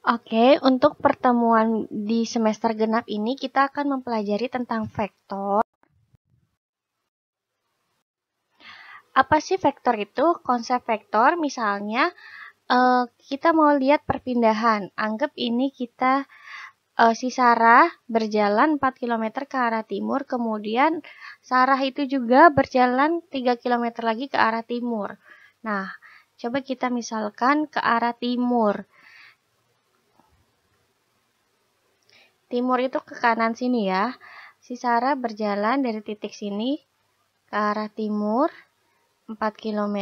Oke, untuk pertemuan di semester genap ini kita akan mempelajari tentang vektor. Apa sih vektor itu? Konsep vektor misalnya kita mau lihat perpindahan. Anggap ini kita si Sarah berjalan 4 km ke arah timur, kemudian Sarah itu juga berjalan 3 km lagi ke arah timur. Nah, coba kita misalkan ke arah timur. Timur itu ke kanan sini ya. Si Sarah berjalan dari titik sini ke arah timur 4 km.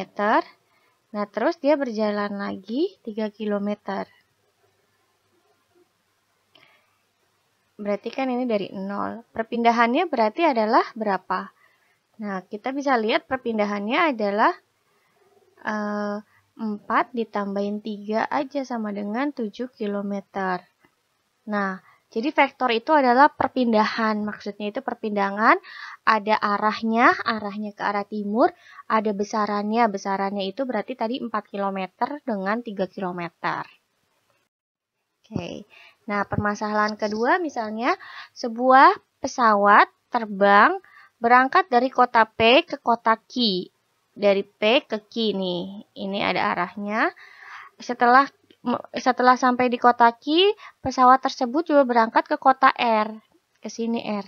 Nah, terus dia berjalan lagi 3 km. Berarti kan ini dari 0. Perpindahannya berarti adalah berapa? Nah, kita bisa lihat perpindahannya adalah 4 ditambahin 3 aja sama dengan 7 km. Nah, jadi vektor itu adalah perpindahan. Maksudnya itu perpindahan, ada arahnya ke arah timur, ada besarannya. Besarannya itu berarti tadi 4 km dengan 3 km. Oke. Nah, permasalahan kedua misalnya sebuah pesawat terbang berangkat dari kota P ke kota Q. Dari P ke Q nih. Ini ada arahnya. Setelah sampai di kota Q, pesawat tersebut juga berangkat ke kota R. Ke sini R.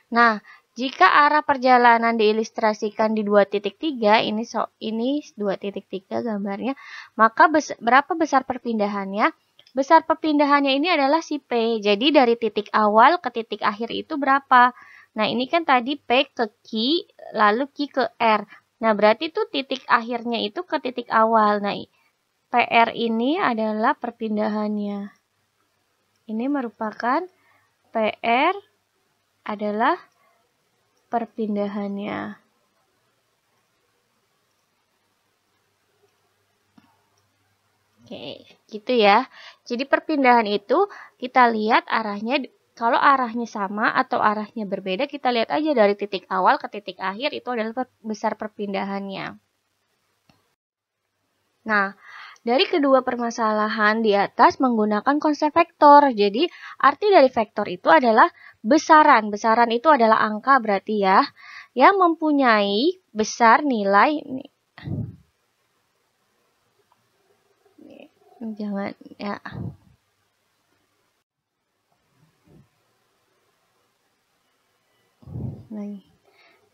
Nah, jika arah perjalanan diilustrasikan di 2.3, ini 2.3 gambarnya, maka berapa besar perpindahannya? Besar perpindahannya ini adalah si P. Jadi dari titik awal ke titik akhir itu berapa? Nah, ini kan tadi P ke Q, lalu Q ke R. Nah, berarti itu titik akhirnya itu ke titik awal. Nah, PR ini adalah perpindahannya. Ini merupakan PR adalah perpindahannya. Oke, gitu ya. Jadi perpindahan itu kita lihat arahnya, kalau arahnya sama atau arahnya berbeda, kita lihat aja dari titik awal ke titik akhir itu adalah besar perpindahannya. Nah, dari kedua permasalahan di atas menggunakan konsep vektor. Jadi, arti dari vektor itu adalah besaran. Besaran itu adalah angka berarti ya, yang mempunyai besar nilai. Jangan ya.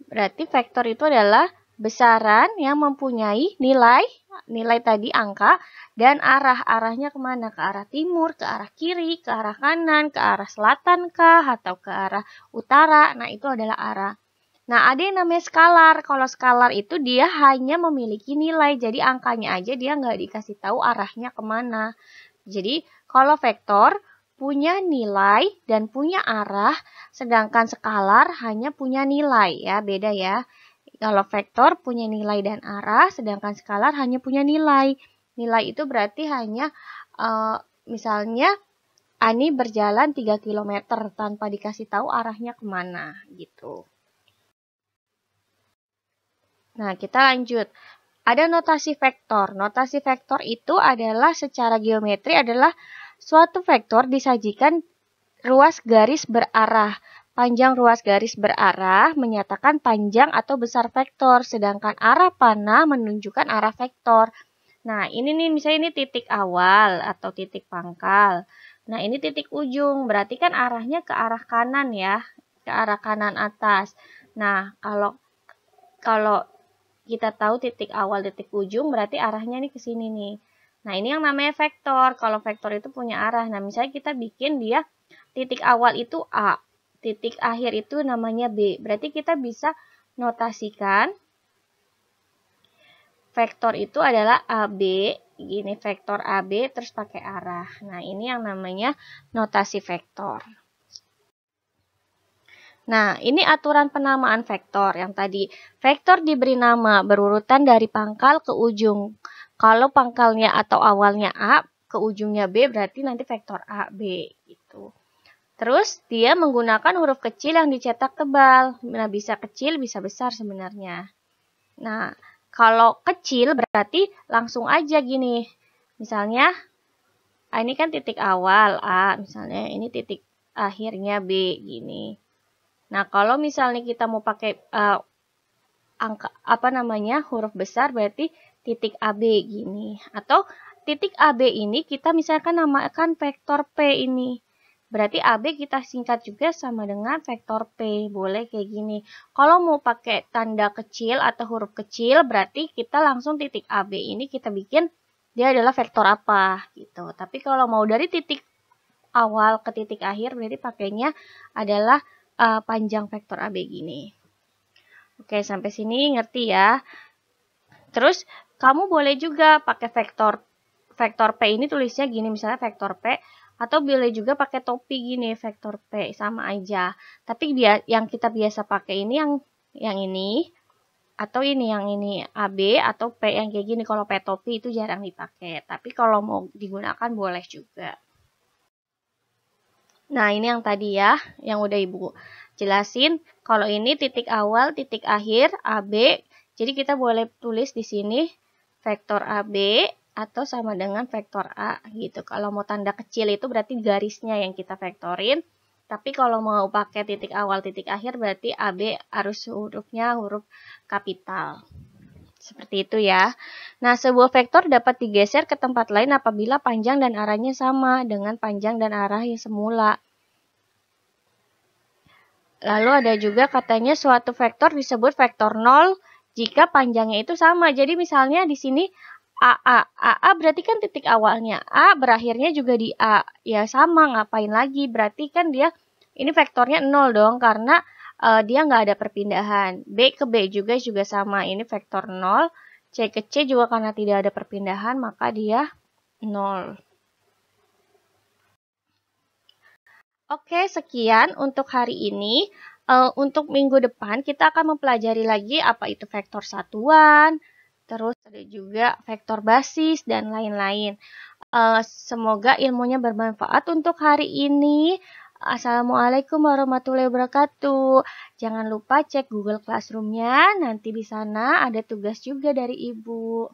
Berarti vektor itu adalah besaran yang mempunyai nilai tadi angka, dan arahnya kemana? Ke arah timur, ke arah kiri, ke arah kanan, ke arah selatan kah, atau ke arah utara. Nah, itu adalah arah. Nah, ada yang namanya skalar. Kalau skalar itu dia hanya memiliki nilai, jadi angkanya aja, dia nggak dikasih tahu arahnya kemana. Jadi, kalau vektor punya nilai dan punya arah, sedangkan skalar hanya punya nilai ya, beda ya. Kalau vektor punya nilai dan arah, sedangkan skalar hanya punya nilai. Nilai itu berarti hanya misalnya Ani berjalan 3 km tanpa dikasih tahu arahnya kemana gitu. Nah, kita lanjut. Ada notasi vektor. Notasi vektor itu adalah secara geometri adalah suatu vektor disajikan ruas garis berarah. Panjang ruas garis berarah menyatakan panjang atau besar vektor, sedangkan arah panah menunjukkan arah vektor. Nah, ini nih misalnya ini titik awal atau titik pangkal. Nah, ini titik ujung, berarti kan arahnya ke arah kanan ya, ke arah kanan atas. Nah, kalau kita tahu titik awal, titik ujung, berarti arahnya nih ke sini nih. Nah, ini yang namanya vektor. Kalau vektor itu punya arah. Nah, misalnya kita bikin dia titik awal itu A, titik akhir itu namanya B. Berarti kita bisa notasikan vektor itu adalah AB. Gini, vektor AB terus pakai arah. Nah, ini yang namanya notasi vektor. Nah, ini aturan penamaan vektor yang tadi. Vektor diberi nama berurutan dari pangkal ke ujung. Kalau pangkalnya atau awalnya A, ke ujungnya B, berarti nanti vektor AB gitu. Terus dia menggunakan huruf kecil yang dicetak tebal. Nah, bisa kecil, bisa besar sebenarnya. Nah, kalau kecil berarti langsung aja gini. Misalnya ini kan titik awal A, misalnya ini titik akhirnya B, gini. Nah, kalau misalnya kita mau pakai angka huruf besar, berarti titik AB gini. Atau titik AB ini kita misalkan namakan vektor P ini. Berarti AB kita singkat juga sama dengan vektor P. Boleh kayak gini. Kalau mau pakai tanda kecil atau huruf kecil, berarti kita langsung titik AB ini kita bikin dia adalah vektor apa gitu. Tapi kalau mau dari titik awal ke titik akhir, berarti pakainya adalah panjang vektor AB gini. Oke, sampai sini ngerti ya. Terus kamu boleh juga pakai vektor P ini tulisnya gini, misalnya vektor P, atau boleh juga pakai topi gini, vektor P, sama aja. Tapi yang kita biasa pakai ini yang ini, atau ini yang ini AB atau P yang kayak gini. Kalau P topi itu jarang dipakai, tapi kalau mau digunakan boleh juga. Nah, ini yang tadi ya, yang udah Ibu jelasin. Kalau ini titik awal, titik akhir, AB. Jadi kita boleh tulis di sini vektor AB atau sama dengan vektor A gitu. Kalau mau tanda kecil itu berarti garisnya yang kita vektorin. Tapi kalau mau pakai titik awal, titik akhir berarti AB harus hurufnya huruf kapital. Seperti itu ya. Nah, sebuah vektor dapat digeser ke tempat lain apabila panjang dan arahnya sama dengan panjang dan arah yang semula. Lalu ada juga katanya suatu vektor disebut vektor 0 jika panjangnya itu sama. Jadi misalnya di sini AA berarti kan titik awalnya A, berakhirnya juga di A. Ya sama, ngapain lagi? Berarti kan dia ini vektornya 0 dong karena dia nggak ada perpindahan. B ke B juga sama. Ini vektor 0. C ke C juga karena tidak ada perpindahan maka dia 0. Oke, sekian untuk hari ini. Untuk minggu depan kita akan mempelajari lagi apa itu vektor satuan, terus ada juga vektor basis dan lain-lain. Semoga ilmunya bermanfaat untuk hari ini. Assalamualaikum warahmatullahi wabarakatuh. Jangan lupa cek Google Classroom-nya. Nanti di sana ada tugas juga dari Ibu.